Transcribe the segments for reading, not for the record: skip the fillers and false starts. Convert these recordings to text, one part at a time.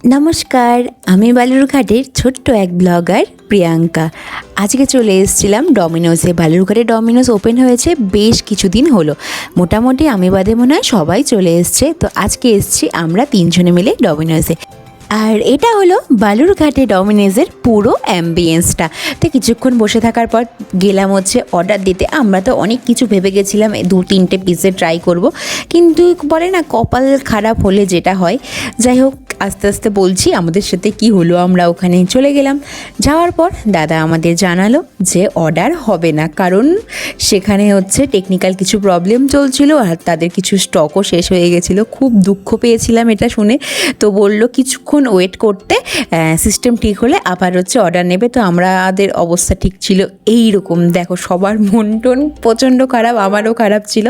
নমস্কার, আমি বালুরঘাটের ছোট্ট এক ব্লগার প্রিয়াঙ্কা। আজকে চলে এসেছিলাম ডমিনোসে। বালুরঘাটে ডমিনোস ওপেন হয়েছে বেশ কিছুদিন হলো, মোটামুটি আমি বাদে মনে হয় সবাই চলে এসছে। তো আজকে এসছি আমরা তিনজনে মিলে ডমিনোসে। আর এটা হলো বালুরঘাটে ডমিনোসের পুরো অ্যাম্বিয়েন্সটা। তো কিছুক্ষণ বসে থাকার পর গেলাম হচ্ছে অর্ডার দিতে। আমরা তো অনেক কিছু ভেবে গেছিলাম, 2-3টে পিসে ট্রাই করব, কিন্তু বলে না কপাল খারাপ হলে যেটা হয়। যাই হোক, আস্তে আস্তে বলছি আমাদের সাথে কি হলো। আমরা ওখানে চলে গেলাম, যাওয়ার পর দাদা আমাদের জানালো যে অর্ডার হবে না, কারণ সেখানে হচ্ছে টেকনিক্যাল কিছু প্রবলেম চলছিল আর তাদের কিছু স্টকও শেষ হয়ে গেছিলো। খুব দুঃখ পেয়েছিলাম এটা শুনে। তো বললো কিছুক্ষণ ওয়েট করতে, সিস্টেম ঠিক হলে আবার হচ্ছে অর্ডার নেবে। তো আমাদের অবস্থা ঠিক ছিল এই রকম, দেখো সবার মন টন প্রচণ্ড খারাপ, আমারও খারাপ ছিল।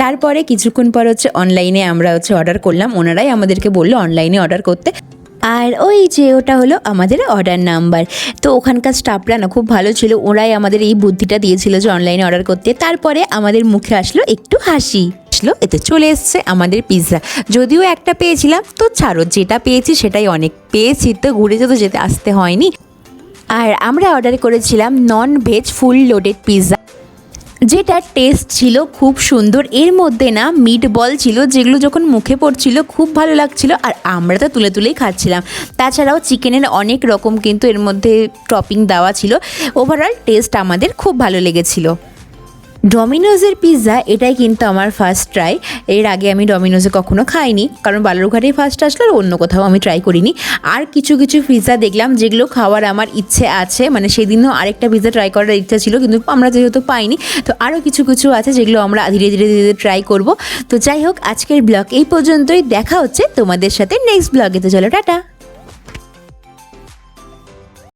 তারপরে কিছুক্ষণ পর হচ্ছে অনলাইনে আমরা হচ্ছে অর্ডার করলাম, ওনারাই আমাদেরকে বললো অনলাইনে অর্ডার করতে। আর ওই যে ওটা হলো আমাদের অর্ডার নাম্বার। তো ওখানকার স্টাফরা না খুব ভালো ছিল, ওরাই আমাদের এই বুদ্ধিটা দিয়েছিল যে অনলাইনে অর্ডার করতে। তারপরে আমাদের মুখে আসলো একটু হাসি, এতে চলে এসছে আমাদের পিৎজা। যদিও একটা পেয়েছিলাম, তো ছাড়ো, যেটা পেয়েছি সেটাই অনেক। পেয়েছি তো ঘুরে যেতে আসতে হয়নি। আর আমরা অর্ডার করেছিলাম non veg full loaded pizza, যেটা টেস্ট ছিল খুব সুন্দর। এর মধ্যে না মিট বল ছিল, যেগুলো যখন মুখে পড়ছিল খুব ভালো লাগছিল, আর আমরা তো তুলেই খাচ্ছিলাম। তাছাড়াও চিকেনের অনেক রকম কিন্তু এর মধ্যে টপিং দেওয়া ছিল। ওভারঅল টেস্ট আমাদের খুব ভালো লেগেছিল। ডমিনোসের পিৎজা এটাই কিন্তু আমার ফার্স্ট ট্রাই। এর আগে আমি ডমিনোসে কখনো খাইনি, কারণ বালুরঘাটেই ফার্স্ট আসলো, আর অন্য কোথাও আমি ট্রাই করিনি। আর কিছু পিৎজা দেখলাম যেগুলো খাওয়ার আমার ইচ্ছে আছে, মানে সেদিনও আরেকটা পিৎজা ট্রাই করার ইচ্ছা ছিল, কিন্তু আমরা যেহেতু পাইনি, তো আরও কিছু আছে যেগুলো আমরা ধীরে ধীরে ট্রাই করব। তো যাই হোক, আজকের ব্লগ এই পর্যন্তই। দেখা হচ্ছে তোমাদের সাথে নেক্সট ব্লগে। তো চলো, টাটা।